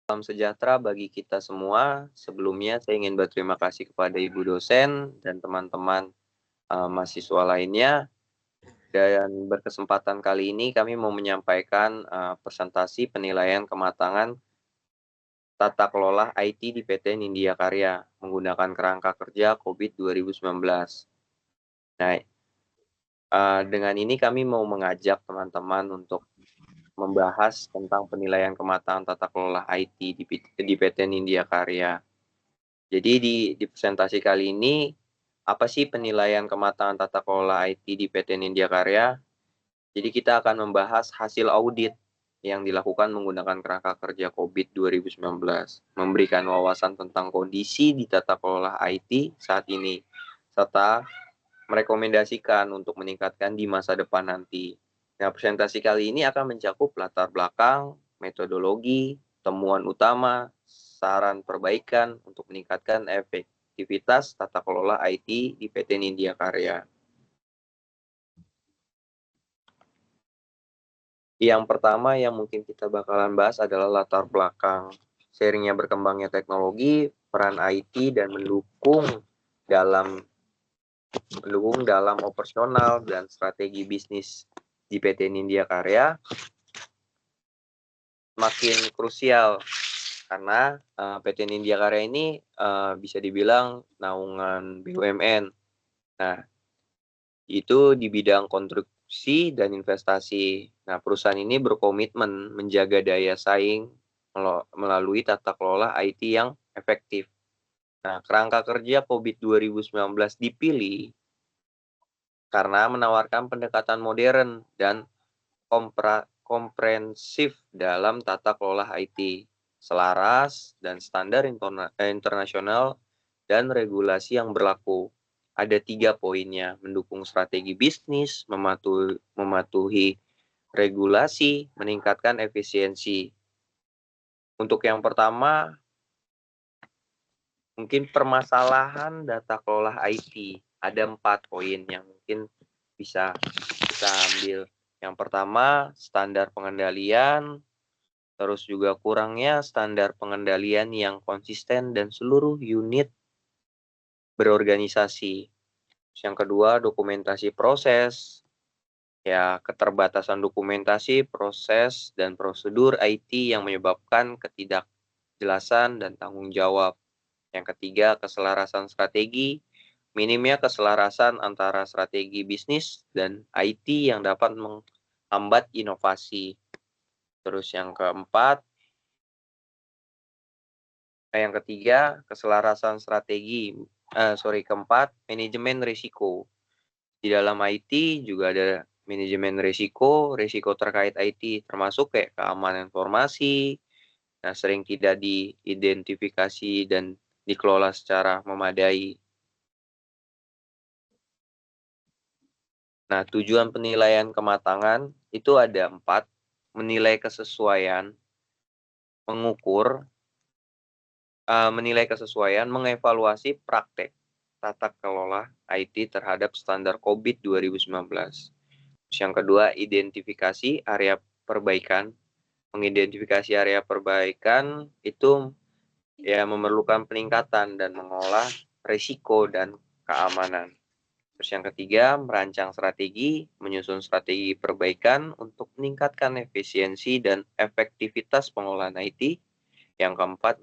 Salam sejahtera bagi kita semua. Sebelumnya saya ingin berterima kasih kepada Ibu dosen dan teman-teman mahasiswa lainnya. Dan berkesempatan kali ini kami mau menyampaikan presentasi penilaian kematangan tata kelola IT di PT Nindya Karya menggunakan kerangka kerja COVID 2019. Nah, dengan ini kami mau mengajak teman-teman untuk membahas tentang penilaian kematangan tata kelola IT di PT Nindya Karya. Jadi di presentasi kali ini, apa sih penilaian kematangan tata kelola IT di PT Nindya Karya? Jadi kita akan membahas hasil audit yang dilakukan menggunakan kerangka kerja COVID 2019, memberikan wawasan tentang kondisi di tata kelola IT saat ini, serta merekomendasikan untuk meningkatkan di masa depan nanti. Nah, presentasi kali ini akan mencakup latar belakang, metodologi, temuan utama, saran perbaikan untuk meningkatkan efektivitas tata kelola IT di PT Nindya Karya. Yang pertama yang mungkin kita bakalan bahas adalah latar belakang. Seiringnya berkembangnya teknologi, peran IT dan mendukung dalam operasional dan strategi bisnis di PT Nindya Karya makin krusial karena PT Nindya Karya ini bisa dibilang naungan BUMN. Nah, itu di bidang konstruksi dan investasi. Nah, perusahaan ini berkomitmen menjaga daya saing melalui tata kelola IT yang efektif. Nah, kerangka kerja COVID 2019 dipilih karena menawarkan pendekatan modern dan komprehensif dalam tata kelola IT, selaras dan standar internasional dan regulasi yang berlaku. Ada 3 poinnya, mendukung strategi bisnis, mematuhi regulasi, meningkatkan efisiensi. Untuk yang pertama, mungkin permasalahan data kelola IT. Ada 4 poin yang mungkin bisa kita ambil. Yang pertama, standar pengendalian, terus juga kurangnya standar pengendalian yang konsisten dan seluruh unit berorganisasi. Yang kedua, dokumentasi proses, ya keterbatasan dokumentasi, proses, dan prosedur IT yang menyebabkan ketidakjelasan dan tanggung jawab. Yang ketiga, keselarasan strategi, minimnya keselarasan antara strategi bisnis dan IT yang dapat menghambat inovasi. Terus yang ketiga, keselarasan strategi. Keempat, manajemen risiko. Di dalam IT juga ada manajemen risiko terkait IT, termasuk kayak keamanan informasi, nah sering tidak diidentifikasi dan dikelola secara memadai. Nah, tujuan penilaian kematangan itu ada 4, menilai kesesuaian, menilai kesesuaian, mengevaluasi praktek tata kelola IT terhadap standar COVID 2019. Yang kedua, identifikasi area perbaikan. Mengidentifikasi area perbaikan itu ya memerlukan peningkatan dan mengolah risiko dan keamanan. Terus yang ketiga, merancang strategi, menyusun strategi perbaikan untuk meningkatkan efisiensi dan efektivitas pengolahan IT. Yang keempat,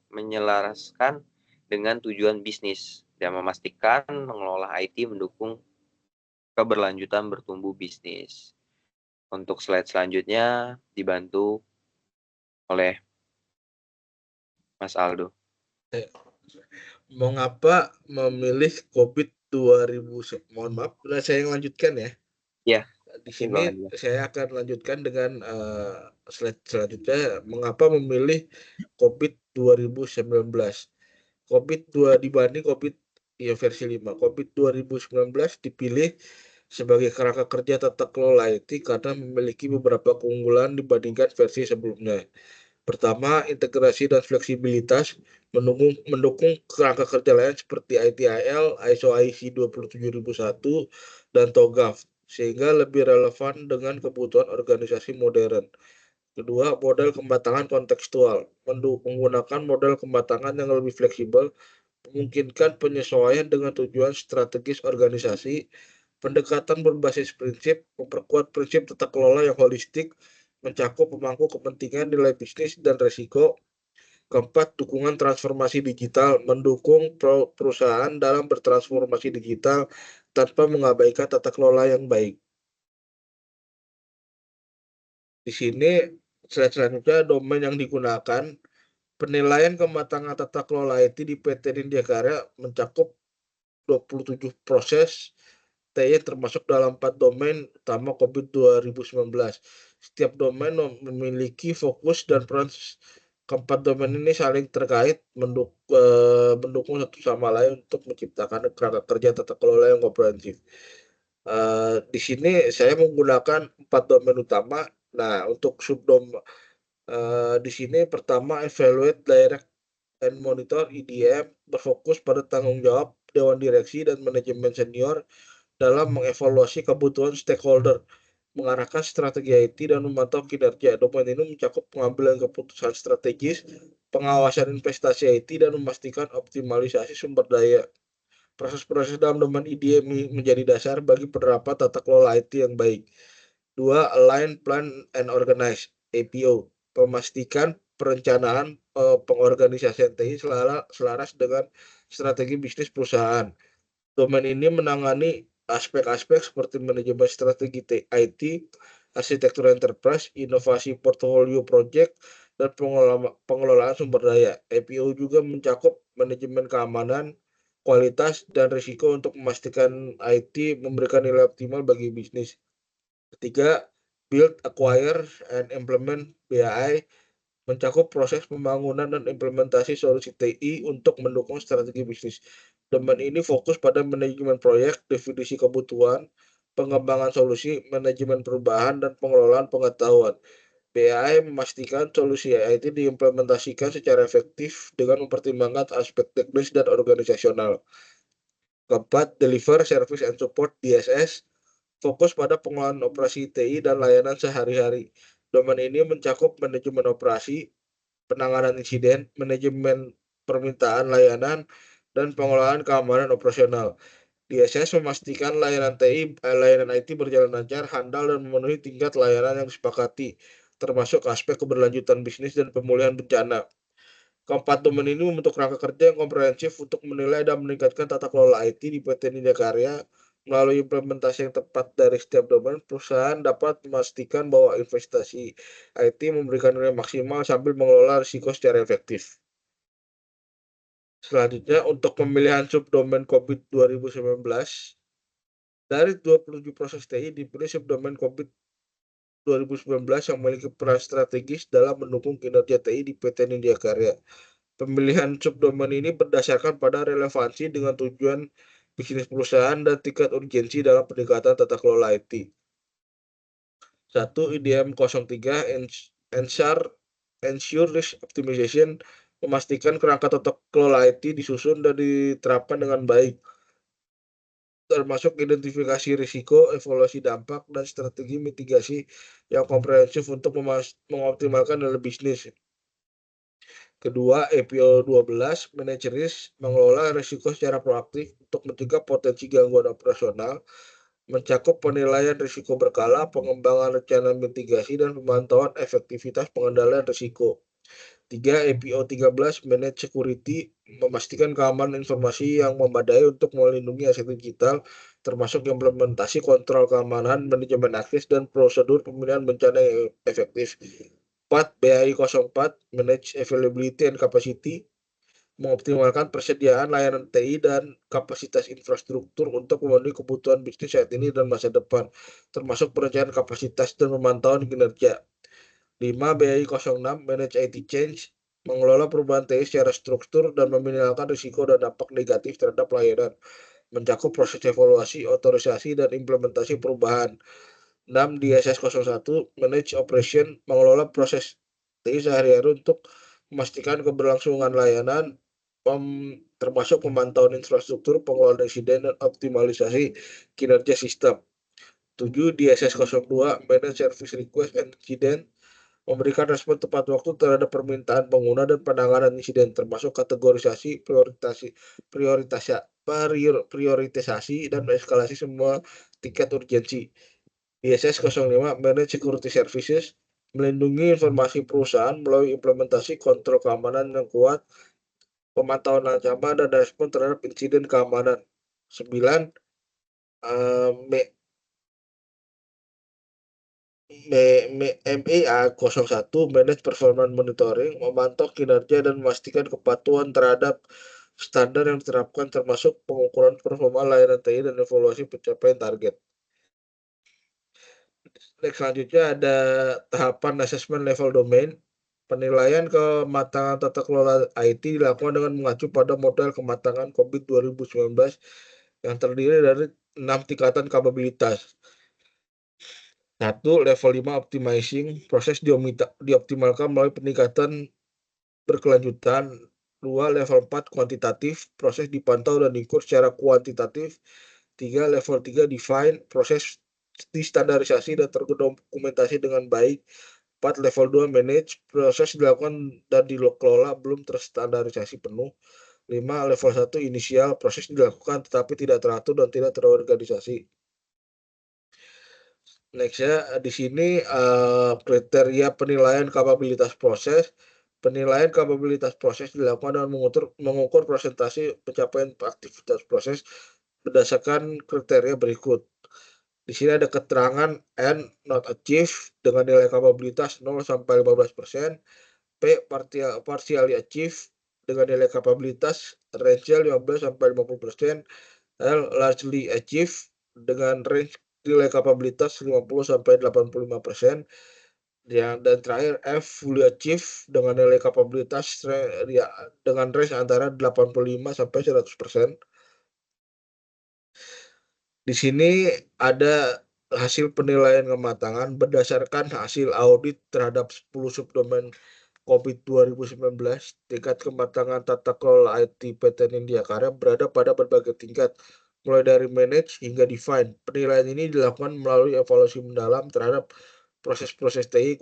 menyelaraskan dengan tujuan bisnis dan memastikan mengelola IT mendukung keberlanjutan bertumbuh bisnis. Untuk slide selanjutnya dibantu oleh Mas Aldo. Mengapa memilih COVID 2000? Mohon maaf, saya yang lanjutkan ya. Ya, Di sini saya akan lanjutkan dengan slide selanjutnya. Mengapa memilih COVID 2019? COVID 2 dibanding COVID ya versi 5. COVID 2019 dipilih sebagai kerangka kerja tata kelola IT karena memiliki beberapa keunggulan dibandingkan versi sebelumnya. Pertama, integrasi dan fleksibilitas mendukung kerangka kerja lain seperti ITIL, ISO IC 27001, dan TOGAF, sehingga lebih relevan dengan kebutuhan organisasi modern. Kedua, model kematangan kontekstual. Menggunakan model kematangan yang lebih fleksibel, memungkinkan penyesuaian dengan tujuan strategis organisasi, pendekatan berbasis prinsip, memperkuat prinsip tata kelola yang holistik, mencakup pemangku kepentingan nilai bisnis dan resiko. Keempat, dukungan transformasi digital, mendukung perusahaan dalam bertransformasi digital tanpa mengabaikan tata kelola yang baik. Di sini slide selanjutnya domain yang digunakan. Penilaian kematangan tata kelola IT di PT Nindya Karya mencakup 27 proses TI termasuk dalam 4 domain utama COVID 2019. Setiap domain memiliki fokus dan peran. Keempat domain ini saling terkait, mendukung satu sama lain untuk menciptakan kerangka kerja tata kelola yang komprehensif. Di sini saya menggunakan 4 domain utama. Nah, untuk di sini pertama evaluate, direct, and monitor EDM berfokus pada tanggung jawab Dewan Direksi dan manajemen senior dalam mengevaluasi kebutuhan stakeholder, mengarahkan strategi IT, dan memantau kinerja. Domain ini mencakup pengambilan keputusan strategis, pengawasan investasi IT, dan memastikan optimalisasi sumber daya. Proses-proses dalam domain IDM menjadi dasar bagi penerapan tata kelola IT yang baik. Dua, align, plan, and organize (APO). Memastikan perencanaan pengorganisasian TI selaras dengan strategi bisnis perusahaan. Domain ini menangani aspek-aspek seperti manajemen strategi IT, arsitektur enterprise, inovasi portfolio project, dan pengelolaan sumber daya. APO juga mencakup manajemen keamanan, kualitas, dan risiko untuk memastikan IT memberikan nilai optimal bagi bisnis. Ketiga, build, acquire, and implement (BAI) mencakup proses pembangunan dan implementasi solusi TI untuk mendukung strategi bisnis. Domain ini fokus pada manajemen proyek, definisi kebutuhan, pengembangan solusi, manajemen perubahan, dan pengelolaan pengetahuan. BAI memastikan solusi IT diimplementasikan secara efektif dengan mempertimbangkan aspek teknis dan organisasional. Keempat, deliver, service, and support (DSS) fokus pada pengelolaan operasi TI dan layanan sehari-hari. Domain ini mencakup manajemen operasi, penanganan insiden, manajemen permintaan layanan, dan pengelolaan keamanan operasional. DSS memastikan layanan IT berjalan lancar, handal, dan memenuhi tingkat layanan yang disepakati, termasuk aspek keberlanjutan bisnis dan pemulihan bencana. Keempat domain ini membentuk rangka kerja yang komprehensif untuk menilai dan meningkatkan tata kelola IT di PT Nindya Karya. Melalui implementasi yang tepat dari setiap domain, perusahaan dapat memastikan bahwa investasi IT memberikan nilai maksimal sambil mengelola risiko secara efektif. Selanjutnya, untuk pemilihan subdomain COVID 2019, dari 27 proses TI dipilih subdomain COVID 2019 yang memiliki peran strategis dalam mendukung kinerja TI di PT Nindya Karya. Pemilihan subdomain ini berdasarkan pada relevansi dengan tujuan bisnis perusahaan dan tingkat urgensi dalam pendekatan tata kelola IT. 1. IDM 03 Ensure Risk Optimization, memastikan kerangka tata kelola IT disusun dan diterapkan dengan baik, termasuk identifikasi risiko, evaluasi dampak, dan strategi mitigasi yang komprehensif untuk mengoptimalkan nilai bisnis. Kedua, EPO 12 manage risk, mengelola risiko secara proaktif untuk mencegah potensi gangguan operasional, mencakup penilaian risiko berkala, pengembangan rencana mitigasi, dan pemantauan efektivitas pengendalian risiko. 3. EPO 13 manage security, memastikan keamanan informasi yang memadai untuk melindungi aset digital, termasuk implementasi kontrol keamanan, manajemen akses, dan prosedur pemilihan bencana yang efektif. 4. BAI 04 manage availability and capacity, mengoptimalkan persediaan layanan TI dan kapasitas infrastruktur untuk memenuhi kebutuhan bisnis saat ini dan masa depan, termasuk perencanaan kapasitas dan pemantauan kinerja. 5. BAI 06 manage IT change, mengelola perubahan TI secara struktur dan meminimalkan risiko dan dampak negatif terhadap layanan, mencakup proses evaluasi, otorisasi, dan implementasi perubahan. 6. DSS 01 manage operation, mengelola proses TI sehari-hari untuk memastikan keberlangsungan layanan, termasuk pemantauan infrastruktur, pengelolaan insiden, dan optimalisasi kinerja sistem. 7. DSS 02 manage service request and incident, memberikan respon tepat waktu terhadap permintaan pengguna dan penanganan insiden, termasuk kategorisasi, prioritisasi, dan eskalasi semua tingkat urgensi. ISS 05 Manage Security Services melindungi informasi perusahaan melalui implementasi kontrol keamanan yang kuat, pemantauan ancaman, dan respon terhadap insiden keamanan. 9. MEA 01 Manage Performance Monitoring memantau kinerja dan memastikan kepatuhan terhadap standar yang diterapkan, termasuk pengukuran performa layanan TI dan evaluasi pencapaian target. Next, selanjutnya ada tahapan assessment level domain. Penilaian kematangan tata kelola IT dilakukan dengan mengacu pada model kematangan COVID 2019 yang terdiri dari 6 tingkatan kapabilitas. 1. Level 5 optimizing, proses dioptimalkan melalui peningkatan berkelanjutan. 2. Level 4 kuantitatif, proses dipantau dan diukur secara kuantitatif. 3. Level 3 define, proses distandarisasi dan terdokumentasi dengan baik. 4. Level 2 manage, proses dilakukan dan dikelola belum terstandarisasi penuh. 5. Level 1 inisial, proses dilakukan tetapi tidak teratur dan tidak terorganisasi. Next ya, di sini kriteria penilaian kapabilitas proses. Penilaian kapabilitas proses dilakukan dengan mengukur presentasi pencapaian aktivitas proses berdasarkan kriteria berikut. Di sini ada keterangan N not achieved dengan nilai kapabilitas 0 sampai 15%, P partially achieved dengan nilai kapabilitas range 15 sampai 50%, L largely achieved dengan range nilai kapabilitas 50 sampai 85%, dan terakhir F fully achieved dengan nilai kapabilitas dengan range antara 85 sampai 100%. Di sini ada hasil penilaian kematangan berdasarkan hasil audit terhadap 10 subdomain COVID 2019. Tingkat kematangan tata kelola IT PT Nindya Karya berada pada berbagai tingkat, mulai dari manage hingga define. Penilaian ini dilakukan melalui evaluasi mendalam terhadap proses-proses TI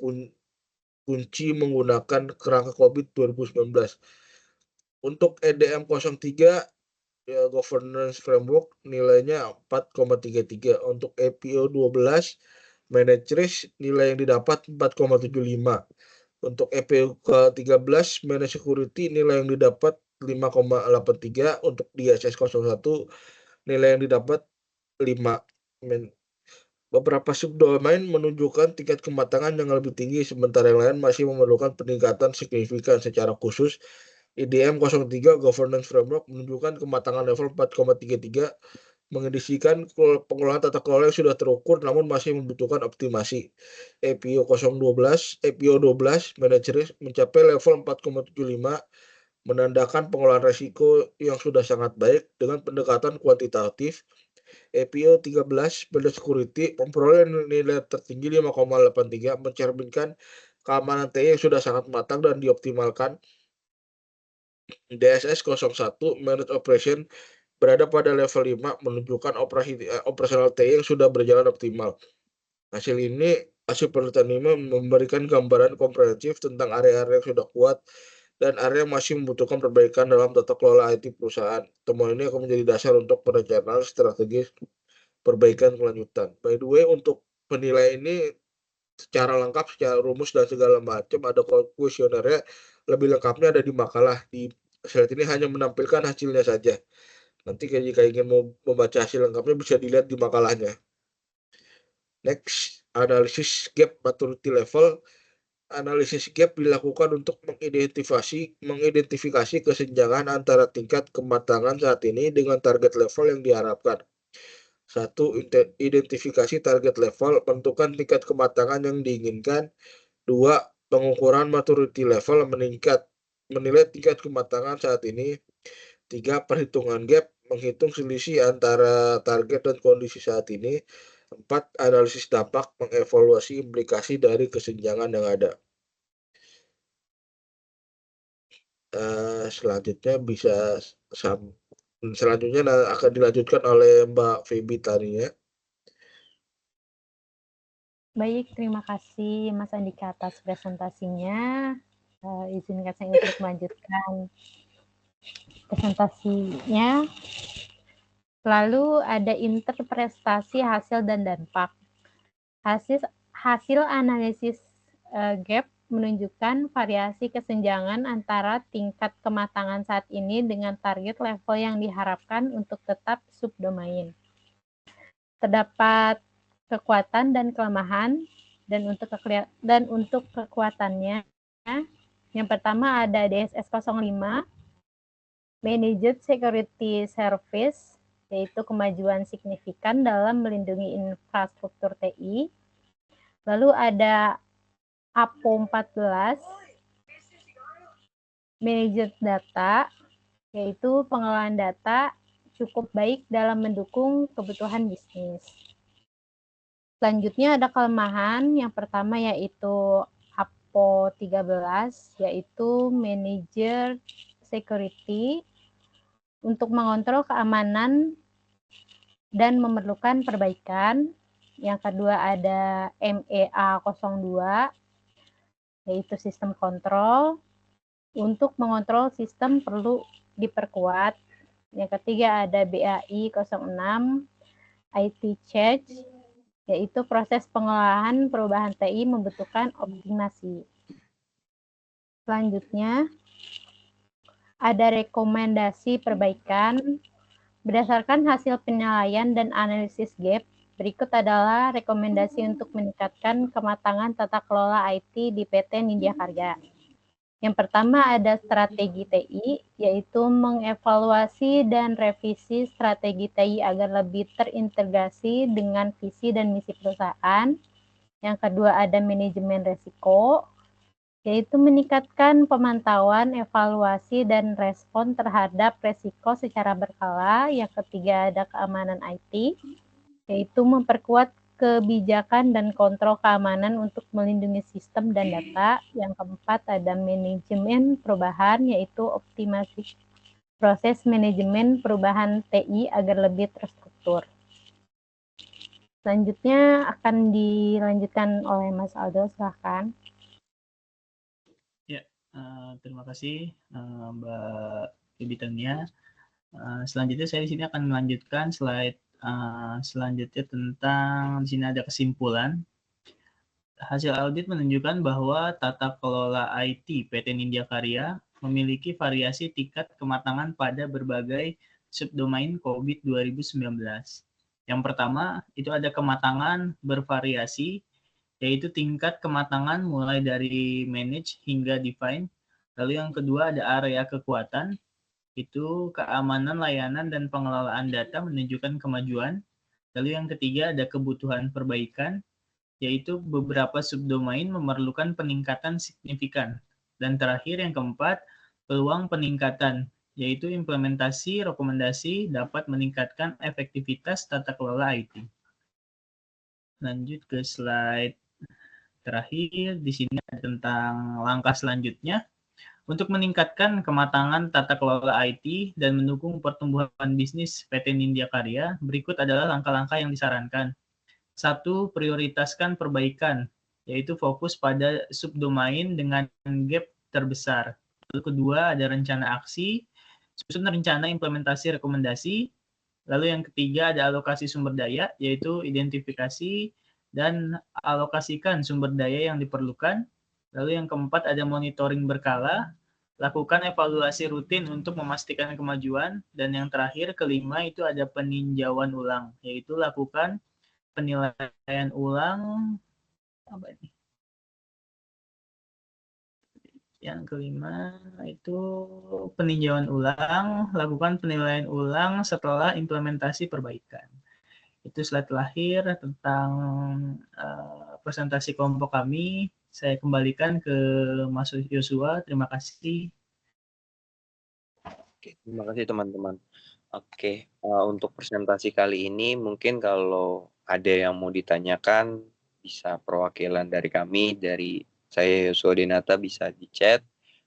kunci menggunakan kerangka COVID 2019. Untuk EDM 03 ya, governance framework nilainya 4,33. Untuk EPO 12 manage risk nilai yang didapat 4,75. Untuk EPO ke-13 manage security nilai yang didapat 5,83. Untuk DSS 01 nilai yang didapat 5. Beberapa subdomain menunjukkan tingkat kematangan yang lebih tinggi, sementara yang lain masih memerlukan peningkatan signifikan. Secara khusus, IDM 03 Governance Framework menunjukkan kematangan level 4,33, mengindikasikan pengelolaan tata kelola yang sudah terukur namun masih membutuhkan optimasi. EPO 12 Manager mencapai level 4,75, menandakan pengelolaan risiko yang sudah sangat baik dengan pendekatan kuantitatif. EPO 13 Build Security memperoleh nilai tertinggi 5,83, mencerminkan keamanan TI yang sudah sangat matang dan dioptimalkan. DSS 01 Managed Operation berada pada level 5, menunjukkan operasional TI yang sudah berjalan optimal. Hasil penelitian ini memberikan gambaran komprehensif tentang area-area yang sudah kuat dan area yang masih membutuhkan perbaikan dalam tata kelola IT perusahaan. Temuan ini akan menjadi dasar untuk perencanaan strategis perbaikan kelanjutan. By the way, untuk penilaian ini secara lengkap, secara rumus dan segala macam ada kuesionernya, lebih lengkapnya ada di makalah. Di slide ini hanya menampilkan hasilnya saja. Nanti jika ingin membaca hasil lengkapnya bisa dilihat di makalahnya. Next, analisis gap maturity level. Analisis gap dilakukan untuk mengidentifikasi kesenjangan antara tingkat kematangan saat ini dengan target level yang diharapkan. 1. Identifikasi target level, menentukan tingkat kematangan yang diinginkan. 2. Pengukuran maturity level, menilai tingkat kematangan saat ini. 3. Perhitungan gap, menghitung selisih antara target dan kondisi saat ini. 4. Analisis dampak, mengevaluasi implikasi dari kesenjangan yang ada. Selanjutnya akan dilanjutkan oleh Mbak Feby tadinya. Baik, terima kasih Mas Andika atas presentasinya. Izinkan saya untuk melanjutkan presentasinya. Lalu ada interpretasi hasil dan dampak. Hasil analisis gap menunjukkan variasi kesenjangan antara tingkat kematangan saat ini dengan target level yang diharapkan untuk tetap subdomain. Terdapat kekuatan dan kelemahan, dan untuk kekuatannya, yang pertama ada DSS 05, Managed Security Service, yaitu kemajuan signifikan dalam melindungi infrastruktur TI. Lalu ada APO 14, Managed Data, yaitu pengelolaan data cukup baik dalam mendukung kebutuhan bisnis. Selanjutnya ada kelemahan, yang pertama yaitu APO 13, yaitu Manager Security, untuk mengontrol keamanan dan memerlukan perbaikan. Yang kedua ada MEA 02, yaitu sistem kontrol, untuk mengontrol sistem perlu diperkuat. Yang ketiga ada BAI 06, IT Change, yaitu proses pengolahan perubahan TI membutuhkan optimasi. Selanjutnya, ada rekomendasi perbaikan. Berdasarkan hasil penilaian dan analisis gap, berikut adalah rekomendasi untuk meningkatkan kematangan tata kelola IT di PT Nindya Karya. Yang pertama ada strategi TI, yaitu mengevaluasi dan revisi strategi TI agar lebih terintegrasi dengan visi dan misi perusahaan. Yang kedua ada manajemen risiko, yaitu meningkatkan pemantauan, evaluasi, dan respon terhadap risiko secara berkala. Yang ketiga ada keamanan IT, yaitu memperkuat kebijakan dan kontrol keamanan untuk melindungi sistem dan data. Yang keempat ada manajemen perubahan, yaitu optimasi proses manajemen perubahan TI agar lebih terstruktur. Selanjutnya akan dilanjutkan oleh Mas Aldo, silahkan. Ya, terima kasih Mbak Bibitania. Selanjutnya saya di sini akan melanjutkan slide selanjutnya tentang, di sini ada kesimpulan. Hasil audit menunjukkan bahwa tata kelola IT PT Nindya Karya memiliki variasi tingkat kematangan pada berbagai subdomain COVID 2019. Yang pertama, itu ada kematangan bervariasi, yaitu tingkat kematangan mulai dari manage hingga define. Lalu yang kedua ada area kekuatan, itu keamanan layanan dan pengelolaan data menunjukkan kemajuan. Lalu yang ketiga ada kebutuhan perbaikan, yaitu beberapa subdomain memerlukan peningkatan signifikan. Dan terakhir yang keempat, peluang peningkatan, yaitu implementasi rekomendasi dapat meningkatkan efektivitas tata kelola IT. Lanjut ke slide terakhir, di sini ada tentang langkah selanjutnya. Untuk meningkatkan kematangan tata kelola IT dan mendukung pertumbuhan bisnis PT Nindya Karya, berikut adalah langkah-langkah yang disarankan. 1. Prioritaskan perbaikan, yaitu fokus pada subdomain dengan gap terbesar. Lalu kedua, ada rencana aksi, susun rencana implementasi rekomendasi. Lalu yang ketiga, ada alokasi sumber daya, yaitu identifikasi dan alokasikan sumber daya yang diperlukan. Lalu yang keempat, ada monitoring berkala, lakukan evaluasi rutin untuk memastikan kemajuan. Dan yang terakhir, kelima, itu ada peninjauan ulang, yaitu lakukan penilaian ulang. Apa ini? Yang kelima itu peninjauan ulang, lakukan penilaian ulang setelah implementasi perbaikan. Itu slide terakhir tentang presentasi kelompok kami. Saya kembalikan ke Mas Yosua. Terima kasih. Oke, terima kasih teman-teman. Oke, untuk presentasi kali ini mungkin kalau ada yang mau ditanyakan bisa perwakilan dari kami, dari saya Yosua Dinata bisa di chat,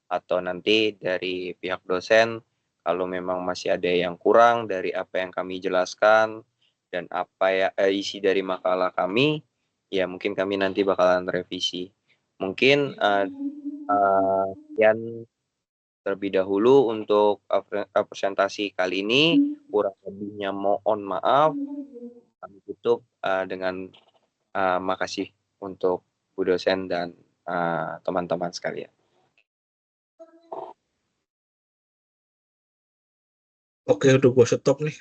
atau nanti dari pihak dosen kalau memang masih ada yang kurang dari apa yang kami jelaskan dan apa ya isi dari makalah kami, ya mungkin kami nanti bakalan revisi. Mungkin sekian terlebih dahulu untuk presentasi kali ini. Kurang lebihnya mohon maaf. Kami tutup dengan makasih untuk Bu dosen dan teman-teman sekalian. Oke, udah gue stop nih.